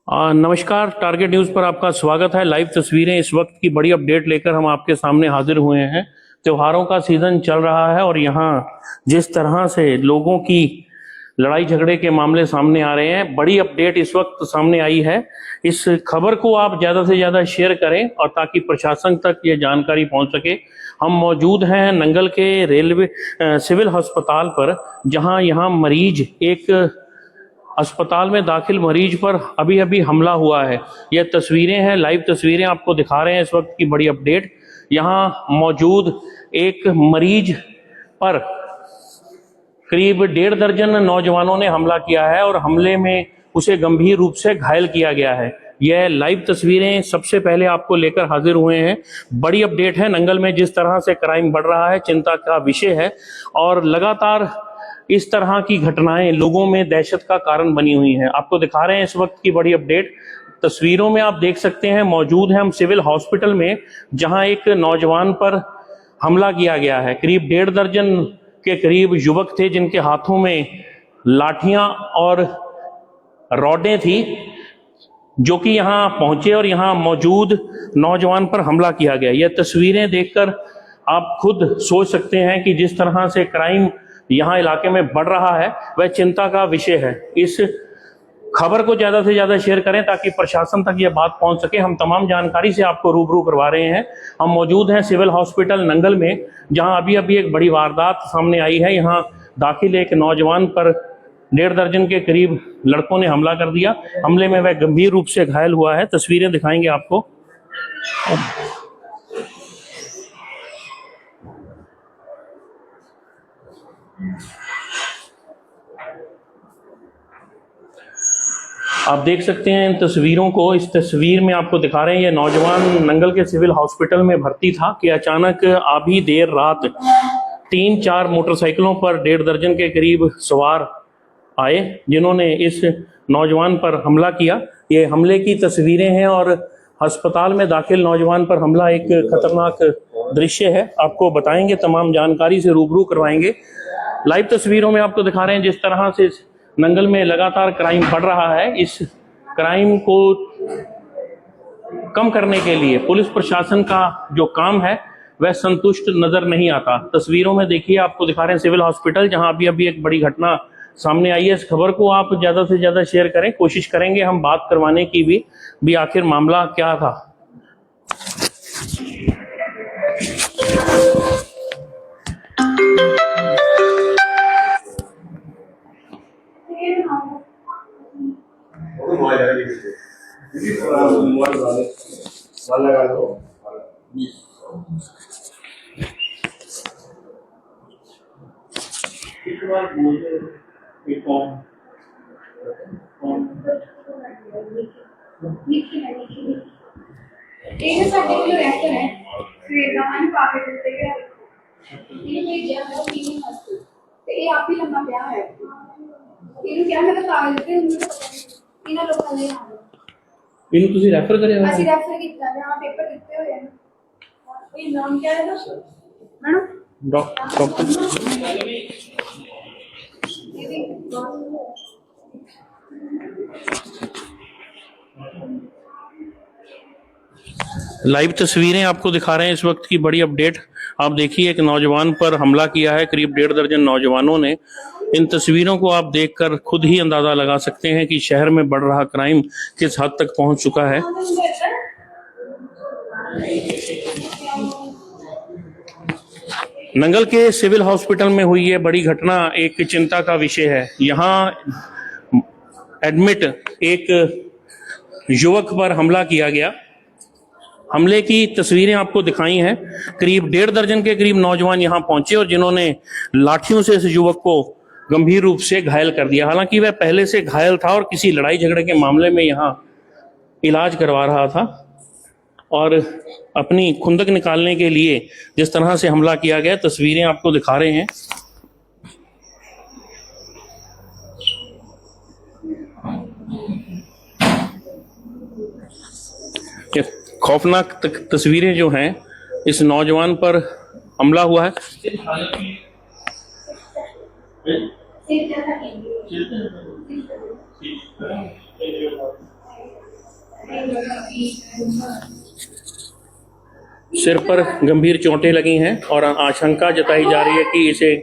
नमस्कार। Target news पर आपका स्वागत है। लाइव तस्वीरें इस वक्त की बड़ी अपडेट लेकर हम आपके सामने हाजिर हुए हैं। त्योहारों का सीजन चल रहा है और यहाँ जिस तरह से लोगों की लड़ाई झगड़े के मामले सामने आ रहे हैं, बड़ी अपडेट इस वक्त सामने आई है। इस खबर को आप ज़्यादा से ज़्यादा शेयर करें और ताकि प्रशासन तक ये जानकारी पहुंच सके। हम मौजूद हैं नंगल के रेलवे सिविल अस्पताल पर, जहां यहाँ मरीज एक अस्पताल में दाखिल मरीज पर अभी अभी हमला हुआ है। यह तस्वीरें हैं, लाइव तस्वीरें आपको दिखा रहे हैं इस वक्त की बड़ी अपडेट। यहाँ मौजूद एक मरीज पर करीब 1.5 दर्जन नौजवानों ने हमला किया है और हमले में उसे गंभीर रूप से घायल किया गया है। यह लाइव तस्वीरें सबसे पहले आपको लेकर हाजिर हुए हैं। बड़ी अपडेट है। नंगल में जिस तरह से क्राइम बढ़ रहा है, चिंता का विषय है और लगातार इस तरह की घटनाएं लोगों में दहशत का कारण बनी हुई हैं। आपको दिखा रहे हैं इस वक्त की बड़ी अपडेट। तस्वीरों में आप देख सकते हैं, मौजूद हैं हम सिविल हॉस्पिटल में, जहां एक नौजवान पर हमला किया गया है। करीब 1.5 दर्जन के करीब युवक थे जिनके हाथों में लाठियां और रॉडें थी, जो कि यहां पहुंचे और यहां मौजूद नौजवान पर हमला किया गया। यह तस्वीरें देखकर आप खुद सोच सकते हैं कि जिस तरह से क्राइम यहाँ इलाके में बढ़ रहा है वह चिंता का विषय है। इस खबर को ज्यादा से ज्यादा शेयर करें ताकि प्रशासन तक यह बात पहुंच सके। हम तमाम जानकारी से आपको रूबरू करवा रहे हैं। हम मौजूद हैं सिविल हॉस्पिटल नंगल में, जहां अभी अभी एक बड़ी वारदात सामने आई है। यहाँ दाखिल एक नौजवान पर 1.5 दर्जन के करीब लड़कों ने हमला कर दिया। हमले में वह गंभीर रूप से घायल हुआ है। तस्वीरें दिखाएंगे आपको। आप देख सकते हैं इन तस्वीरों को। इस तस्वीर में आपको दिखा रहे हैं ये नौजवान नंगल के सिविल हॉस्पिटल में भर्ती था कि अचानक अभी देर रात 3-4 मोटरसाइकिलों पर 1.5 दर्जन के करीब सवार आए, जिन्होंने इस नौजवान पर हमला किया। ये हमले की तस्वीरें हैं और अस्पताल में दाखिल नौजवान पर हमला एक खतरनाक दृश्य है। आपको बताएंगे, तमाम जानकारी से रूबरू करवाएंगे। लाइव तस्वीरों में आपको दिखा रहे हैं जिस तरह से नंगल में लगातार क्राइम बढ़ रहा है। इस क्राइम को कम करने के लिए पुलिस प्रशासन का जो काम है वह संतुष्ट नजर नहीं आता। तस्वीरों में देखिए, आपको दिखा रहे हैं सिविल हॉस्पिटल, जहां अभी अभी एक बड़ी घटना सामने आई है। इस खबर को आप ज्यादा से ज्यादा शेयर करें। कोशिश करेंगे हम बात करवाने की भी आखिर मामला क्या था। ਇਹ ਆਪ ਹੀ ਲੰਮਾ ਪਿਆ ਹੈ। ਇਹਨੂੰ ਕਿਹਾ ਮੈਂ ਕਾਗਜ਼ ਦਿੱਤੇ, ਮੈਨੂੰ ਪਤਾ ਨਹੀਂ ਇਹਨਾਂ ਲੋਕਾਂ ਨੇ ਆਉਣਾ। ਇਹਨੂੰ ਤੁਸੀਂ ਰੈਫਰ ਕਰਿਆ ਹੋਇਆ? ਅਸੀਂ ਰੈਫਰ ਕੀਤਾ ਹੈ, ਹਾਂ ਪੇਪਰ ਦਿੱਤੇ ਹੋਏ ਹਨ। ਇਹ ਨਾਮ ਕੀ ਹੈ ਇਹਦਾ? ਮੈਡਮ डॉक्टर लाइव तस्वीरें आपको दिखा रहे हैं इस वक्त की बड़ी अपडेट। आप देखिए, एक नौजवान पर हमला किया है करीब 1.5 दर्जन नौजवानों ने। इन तस्वीरों को आप देखकर खुद ही अंदाजा लगा सकते हैं कि शहर में बढ़ रहा क्राइम किस हद तक पहुंच चुका है। नंगल के सिविल हॉस्पिटल में हुई ये बड़ी घटना एक चिंता का विषय है। यहाँ एडमिट एक युवक पर हमला किया गया। हमले की तस्वीरें आपको दिखाई हैं। करीब 1.5 दर्जन के करीब नौजवान यहाँ पहुंचे और जिन्होंने लाठियों से इस युवक को गंभीर रूप से घायल कर दिया। हालांकि वह पहले से घायल था और किसी लड़ाई झगड़े के मामले में यहाँ इलाज करवा रहा था और अपनी खुंदक निकालने के लिए जिस तरह से हमला किया गया, तस्वीरें आपको दिखा रहे हैं। खौफनाक तस्वीरें जो हैं, इस नौजवान पर हमला हुआ है। सिर पर गंभीर चोटें लगी हैं और आशंका जताई जा रही है कि इसे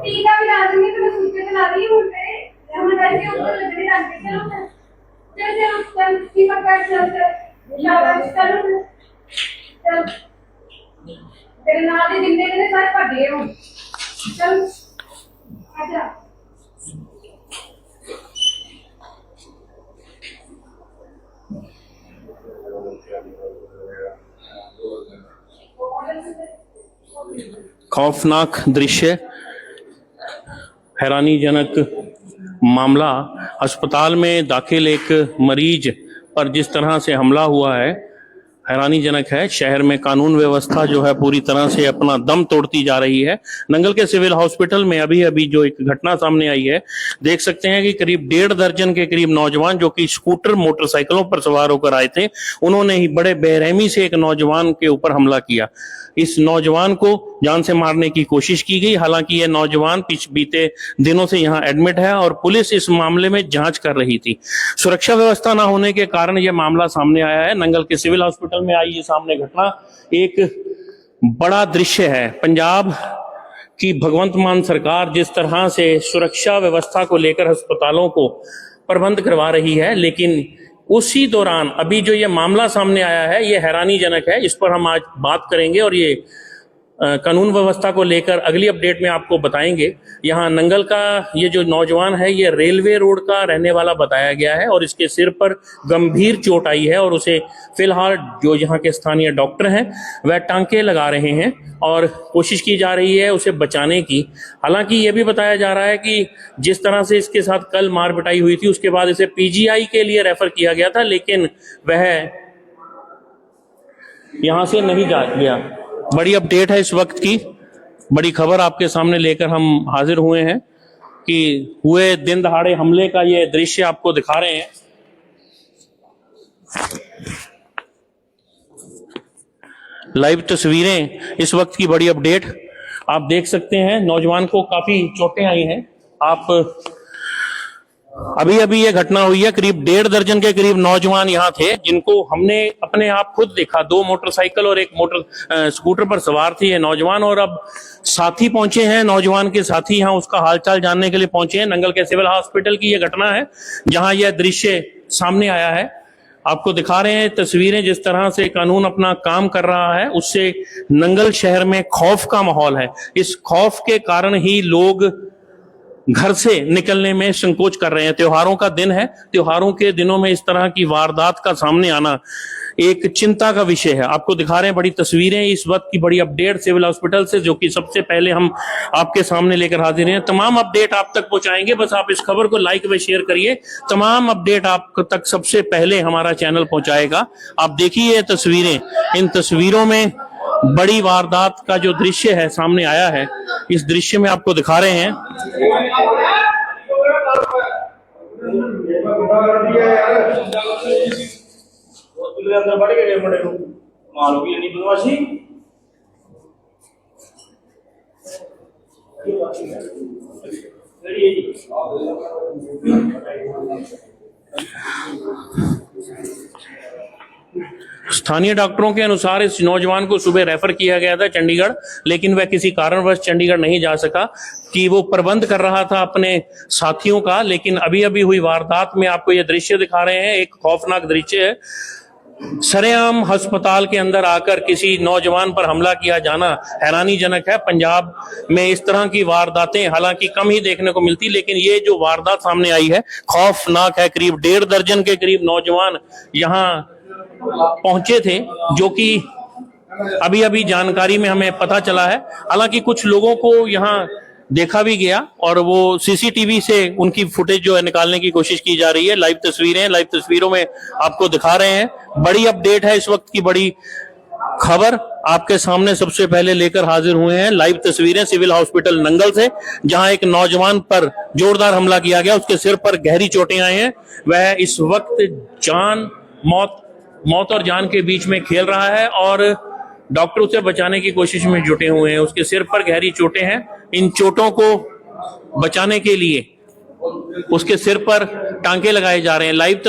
ठीक है, फिर आ जाएंगे तो मैं सूचना चला रही हूँ हम बैठे ऊपर लगने डालते चलो चल चल चल ठीक है चल चल शाबाश चलो चल तेरे नाल दे जिंदे ने सारे भगे हो चल आजा खौफनाक दृश्य, हैरानीजनक मामला। अस्पताल में दाखिल एक मरीज पर जिस तरह से हमला हुआ है, हैरानीजनक है। शहर में कानून व्यवस्था जो है पूरी तरह से अपना दम तोड़ती जा रही है। नंगल के सिविल हॉस्पिटल में अभी अभी जो एक घटना सामने आई है, देख सकते हैं कि करीब 1.5 दर्जन के करीब नौजवान जो कि स्कूटर मोटरसाइकिलों पर सवार होकर आए थे, उन्होंने ही बड़े बेरहमी से एक नौजवान के ऊपर हमला किया। इस नौजवान को जान से मारने की कोशिश की गई। हालांकि यह नौजवान बीते दिनों से यहां एडमिट है और पुलिस इस मामले में जांच कर रही थी। सुरक्षा व्यवस्था न होने के कारण यह मामला सामने आया है। नंगल के सिविल हॉस्पिटल में आई ये सामने घटना एक बड़ा दृश्य है। पंजाब की भगवंत मान सरकार जिस तरह से सुरक्षा व्यवस्था को लेकर अस्पतालों को प्रबंध करवा रही है, लेकिन उसी दौरान अभी जो ये मामला सामने आया है ये हैरानीजनक है। इस पर हम आज बात करेंगे और ये कानून व्यवस्था को लेकर अगली अपडेट में आपको बताएंगे। यहाँ नंगल का ये जो नौजवान है ये रेलवे रोड का रहने वाला बताया गया है और इसके सिर पर गंभीर चोट आई है और उसे फिलहाल जो यहाँ के स्थानीय डॉक्टर हैं वह टांके लगा रहे हैं और कोशिश की जा रही है उसे बचाने की। हालांकि ये भी बताया जा रहा है कि जिस तरह से इसके साथ कल मार पिटाई हुई थी उसके बाद इसे पीजीआई के लिए रेफर किया गया था, लेकिन वह यहां से नहीं जा गया। बड़ी अपडेट है इस वक्त की, बड़ी खबर आपके सामने लेकर हम हाजिर हुए हैं कि हुए दिन दहाड़े हमले का ये दृश्य आपको दिखा रहे हैं। लाइव तस्वीरें इस वक्त की बड़ी अपडेट आप देख सकते हैं। नौजवान को काफी चोटें आई हैं। आप अभी अभी ये घटना हुई है, करीब 1.5 दर्जन के करीब नौजवान यहाँ थे जिनको हमने अपने आप खुद देखा। 2 मोटरसाइकिल और एक स्कूटर पर सवार थे ये नौजवान, और अब साथी पहुंचे हैं, नौजवान के साथी यहाँ उसका हालचाल जानने के लिए पहुंचे हैं। नंगल के सिविल हॉस्पिटल की ये घटना है जहां यह दृश्य सामने आया है। आपको दिखा रहे हैं तस्वीरें, जिस तरह से कानून अपना काम कर रहा है उससे नंगल शहर में खौफ का माहौल है। इस खौफ के कारण ही लोग घर से निकलने में संकोच कर रहे हैं। त्योहारों का दिन है, त्योहारों के दिनों में इस तरह की वारदात का सामने आना एक चिंता का विषय है। आपको दिखा रहे हैं बड़ी तस्वीरें इस वक्त की बड़ी अपडेट सिविल हॉस्पिटल से, जो कि सबसे पहले हम आपके सामने लेकर हाजिर हैं। तमाम अपडेट आप तक पहुंचाएंगे, बस आप इस खबर को लाइक व शेयर करिए। तमाम अपडेट आप तक सबसे पहले हमारा चैनल पहुंचाएगा। आप देखिए तस्वीरें, इन तस्वीरों में बड़ी वारदात का जो दृश्य है सामने आया है, इस दृश्य में आपको दिखा रहे हैं। स्थानीय डॉक्टरों के अनुसार इस नौजवान को सुबह रेफर किया गया था चंडीगढ़, लेकिन वह किसी कारणवश चंडीगढ़ नहीं जा सका कि वो प्रबंध कर रहा था अपने साथियों का। लेकिन अभी अभी हुई वारदात में आपको ये दृश्य दिखा रहे हैं, एक खौफनाक दृश्य है। सरेआम अस्पताल के अंदर आकर किसी नौजवान पर हमला किया जाना हैरानीजनक है। पंजाब में इस तरह की वारदातें हालांकि कम ही देखने को मिलती, लेकिन ये जो वारदात सामने आई है खौफनाक है। करीब 1.5 दर्जन के करीब नौजवान यहाँ पहुंचे थे, जो कि अभी अभी जानकारी में हमें पता चला है। हालांकि कुछ लोगों को यहाँ देखा भी गया और वो सीसीटीवी से उनकी फुटेज जो है निकालने की कोशिश की जा रही है। लाइव तस्वीरों में आपको दिखा रहे हैं। बड़ी अपडेट है इस वक्त की, बड़ी खबर आपके सामने सबसे पहले लेकर हाजिर हुए हैं। लाइव तस्वीरें सिविल हॉस्पिटल नंगल से, जहां एक नौजवान पर जोरदार हमला किया गया, उसके सिर पर गहरी चोटें आई हैं। वह इस वक्त मौत और जान के बीच में खेल रहा है और डॉक्टर उसे बचाने की कोशिश में जुटे हुए हैं। उसके सिर पर गहरी चोटें हैं। इन चोटों को बचाने के लिए उसके सिर पर टांके लगाए जा रहे हैं। लाइव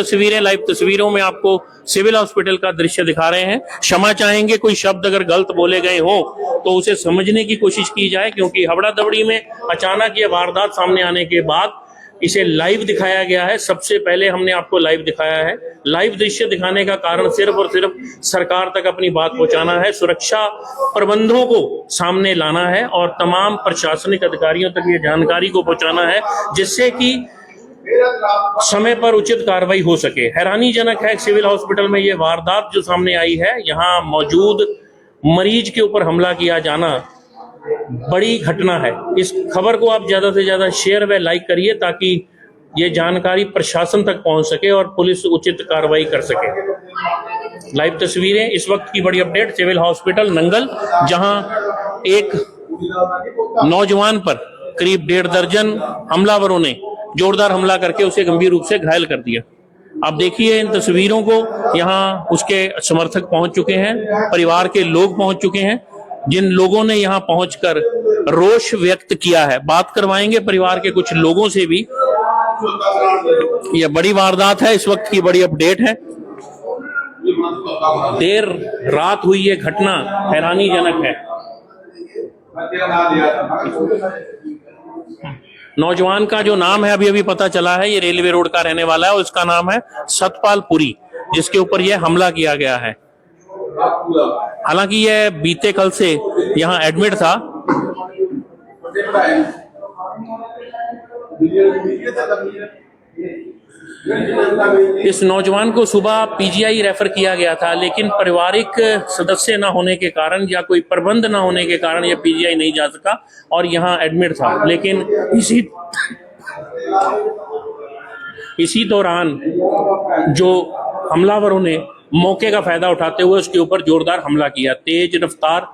तस्वीरों में आपको सिविल हॉस्पिटल का दृश्य दिखा रहे हैं। क्षमा चाहेंगे, कोई शब्द अगर गलत बोले गए हो तो उसे समझने की कोशिश की जाए, क्योंकि हबड़ा दबड़ी में अचानक ये वारदात सामने आने के बाद इसे लाइव दिखाया गया है। सबसे पहले हमने आपको लाइव दिखाया है। लाइव दृश्य दिखाने का कारण सिर्फ और सिर्फ सरकार तक अपनी बात पहुंचाना है, सुरक्षा प्रबंधों को सामने लाना है और तमाम प्रशासनिक अधिकारियों तक ये जानकारी को पहुंचाना है, जिससे कि समय पर उचित कार्रवाई हो सके। हैरानीजनक है सिविल हॉस्पिटल में ये वारदात जो सामने आई है। यहाँ मौजूद मरीज के ऊपर हमला किया जाना बड़ी घटना है। इस खबर को आप ज्यादा से ज्यादा शेयर व लाइक करिए, ताकि ये जानकारी प्रशासन तक पहुंच सके और पुलिस उचित कार्रवाई कर सके। लाइव तस्वीरें, इस वक्त की बड़ी अपडेट सिविल हॉस्पिटल नंगल, जहां एक नौजवान पर करीब 1.5 दर्जन हमलावरों ने जोरदार हमला करके उसे गंभीर रूप से घायल कर दिया। आप देखिए इन तस्वीरों को, यहाँ उसके समर्थक पहुंच चुके हैं, परिवार के लोग पहुंच चुके हैं, जिन लोगों ने यहाँ पहुंचकर रोष व्यक्त किया है। बात करवाएंगे परिवार के कुछ लोगों से भी। यह बड़ी वारदात है, इस वक्त की बड़ी अपडेट है। देर रात हुई ये घटना हैरानीजनक है। नौजवान का जो नाम है अभी अभी पता चला है, ये रेलवे रोड का रहने वाला है और इसका नाम है सतपाल पुरी, जिसके ऊपर यह हमला किया गया है। हालांकि यह बीते कल से यहाँ एडमिट था। इस नौजवान को सुबह पीजीआई रेफर किया गया था, लेकिन पारिवारिक सदस्य ना होने के कारण या कोई प्रबंध ना होने के कारण यह पीजीआई नहीं जा सका और यहाँ एडमिट था। लेकिन इसी दौरान जो हमलावरों ने मौके का फायदा उठाते हुए उसके ऊपर जोरदार हमला किया। तेज रफ्तार,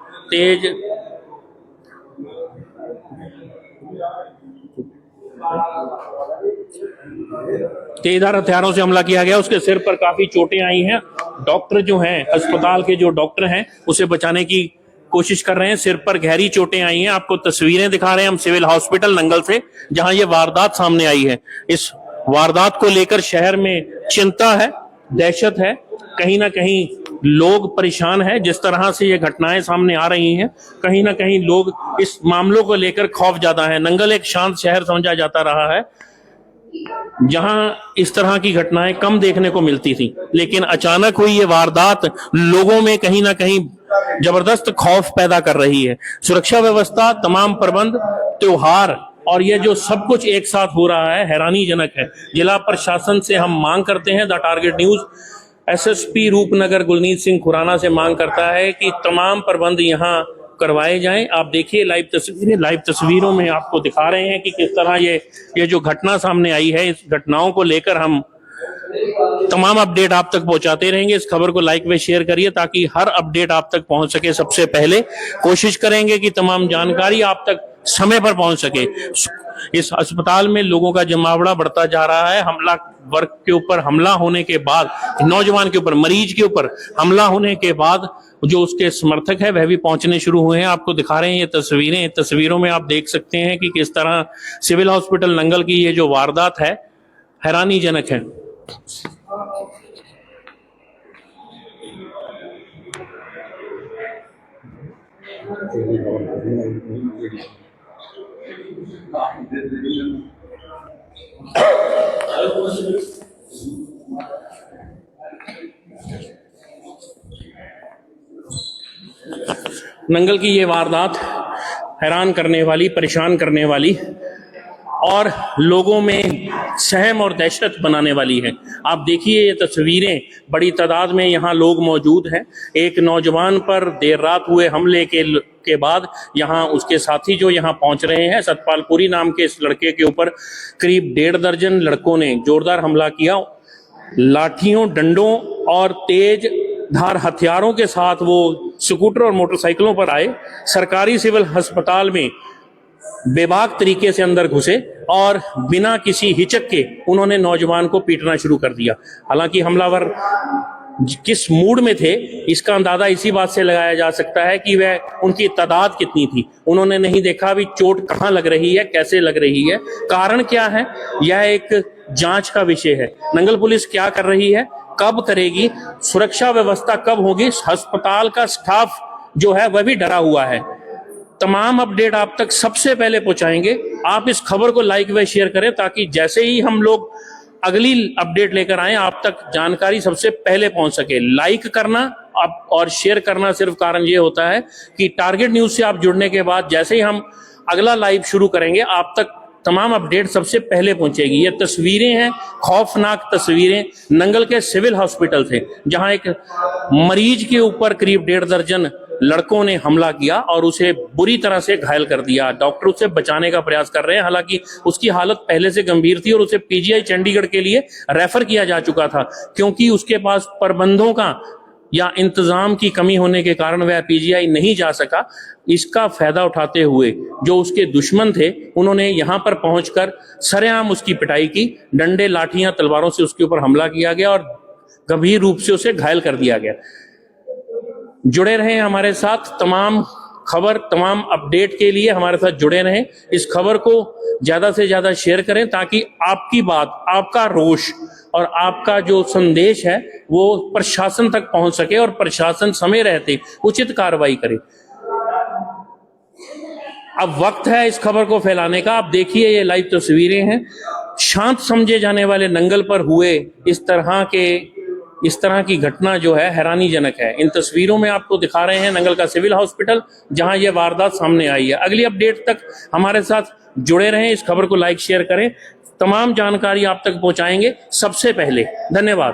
तेजधार हथियारों से हमला किया गया। उसके सिर पर काफी चोटें आई हैं। डॉक्टर जो हैं, अस्पताल के जो डॉक्टर हैं, उसे बचाने की कोशिश कर रहे हैं। सिर पर गहरी चोटें आई हैं। आपको तस्वीरें दिखा रहे हैं हम सिविल हॉस्पिटल नंगल से, जहां ये वारदात सामने आई है। इस वारदात को लेकर शहर में चिंता है, दहशत है, कहीं ना कहीं लोग परेशान हैं। जिस तरह से ये घटनाएं सामने आ रही हैं, कहीं ना कहीं लोग इस मामलों को लेकर खौफ ज्यादा है। नंगल एक शांत शहर समझा जाता रहा है, जहां इस तरह की घटनाएं कम देखने को मिलती थी, लेकिन अचानक हुई ये वारदात लोगों में कहीं ना कहीं जबरदस्त खौफ पैदा कर रही है। सुरक्षा व्यवस्था, तमाम प्रबंध, त्योहार और ये जो सब कुछ एक साथ हो रहा है, हैरानीजनक है। जिला प्रशासन से हम मांग करते हैं, the target news SSP Rupnagar Gulneet Singh Khurana से मांग करता है कि तमाम प्रबंध यहाँ करवाए जाएं। आप देखिए लाइव तस्वीरों में आपको दिखा रहे हैं कि किस तरह ये जो घटना सामने आई है, इस घटनाओं को लेकर हम तमाम अपडेट आप तक पहुंचाते रहेंगे। इस खबर को लाइक व शेयर करिए, ताकि हर अपडेट आप तक पहुंच सके। सबसे पहले कोशिश करेंगे कि तमाम जानकारी आप तक समय पर पहुंच सके। इस अस्पताल में लोगों का जमावड़ा बढ़ता जा रहा है। हमला वर्ग के ऊपर हमला होने के बाद, नौजवान के ऊपर, मरीज के ऊपर हमला होने के बाद जो उसके समर्थक है वह भी पहुंचने शुरू हुए हैं। आपको दिखा रहे हैं ये तस्वीरें। तस्वीरों में आप देख सकते हैं कि किस तरह सिविल हॉस्पिटल नंगल की ये जो वारदात है, हैरानीजनक है। नंगल की ये वारदात हैरान करने वाली, परेशान करने वाली और लोगों में सहम और दहशत बनाने वाली है। आप देखिए ये तस्वीरें, बड़ी तादाद में यहाँ लोग मौजूद हैं। एक नौजवान पर देर रात हुए हमले के बाद यहाँ उसके साथी जो यहाँ पहुंच रहे हैं, सतपाल पुरी नाम के इस लड़के के ऊपर करीब 1.5 दर्जन लड़कों ने जोरदार हमला किया। लाठियों, डंडों और तेज धार हथियारों के साथ वो स्कूटर और मोटरसाइकिलों पर आए, सरकारी सिविल अस्पताल में बेबाक तरीके से अंदर घुसे और बिना किसी हिचक के उन्होंने नौजवान को पीटना शुरू कर दिया। हालांकि हमलावर किस मूड में थे इसका अंदाजा इसी बात से लगाया जा सकता है कि वह उनकी तादाद कितनी थी। उन्होंने नहीं देखा भी चोट कहाँ लग रही है, कैसे लग रही है, कारण क्या है, यह एक जांच का विषय है। नंगल पुलिस क्या कर रही है, कब करेगी, सुरक्षा व्यवस्था कब होगी, अस्पताल का स्टाफ जो है वह भी डरा हुआ है। तमाम अपडेट आप तक सबसे पहले पहुंचाएंगे। आप इस खबर को लाइक व शेयर करें ताकि जैसे ही हम लोग अगली अपडेट लेकर आए आप तक जानकारी सबसे पहले पहुंच सके। लाइक करना और शेयर करना सिर्फ कारण ये होता है कि टारगेट न्यूज से आप जुड़ने के बाद जैसे ही हम अगला लाइव शुरू करेंगे आप तक तमाम अपडेट सबसे पहले पहुंचेगी। ये तस्वीरें हैं, खौफनाक तस्वीरें नंगल के सिविल हॉस्पिटल से, जहां एक मरीज के ऊपर करीब 1.5 दर्जन लड़कों ने हमला किया और उसे बुरी तरह से घायल कर दिया। डॉक्टर उसे बचाने का प्रयास कर रहे हैं, हालांकि उसकी हालत पहले से गंभीर थी और उसे पीजीआई चंडीगढ़ के लिए रेफर किया जा चुका था, क्योंकि उसके पास प्रबंधों का या इंतजाम की कमी होने के कारण वह पीजीआई नहीं जा सका। इसका फायदा उठाते हुए जो उसके दुश्मन थे उन्होंने यहां पर पहुंचकर सरेआम उसकी पिटाई की, डंडे, लाठियां, तलवारों से उसके ऊपर हमला किया गया और गंभीर रूप से उसे घायल कर दिया गया। जुड़े रहें हमारे साथ, तमाम खबर, तमाम अपडेट के लिए हमारे साथ जुड़े रहें। इस खबर को ज्यादा से ज्यादा शेयर करें ताकि आपकी बात, आपका रोष और आपका जो संदेश है वो प्रशासन तक पहुंच सके और प्रशासन समय रहते उचित कार्रवाई करे। अब वक्त है इस खबर को फैलाने का। आप देखिए ये लाइव तस्वीरें हैं, शांत समझे जाने वाले नंगल पर हुए इस तरह की घटना जो है हैरानीजनक है। इन तस्वीरों में आपको दिखा रहे हैं नंगल का सिविल हॉस्पिटल जहां यह वारदात सामने आई है। अगली अपडेट तक हमारे साथ जुड़े रहें, इस खबर को लाइक शेयर करें, तमाम जानकारी आप तक पहुंचाएंगे सबसे पहले। धन्यवाद।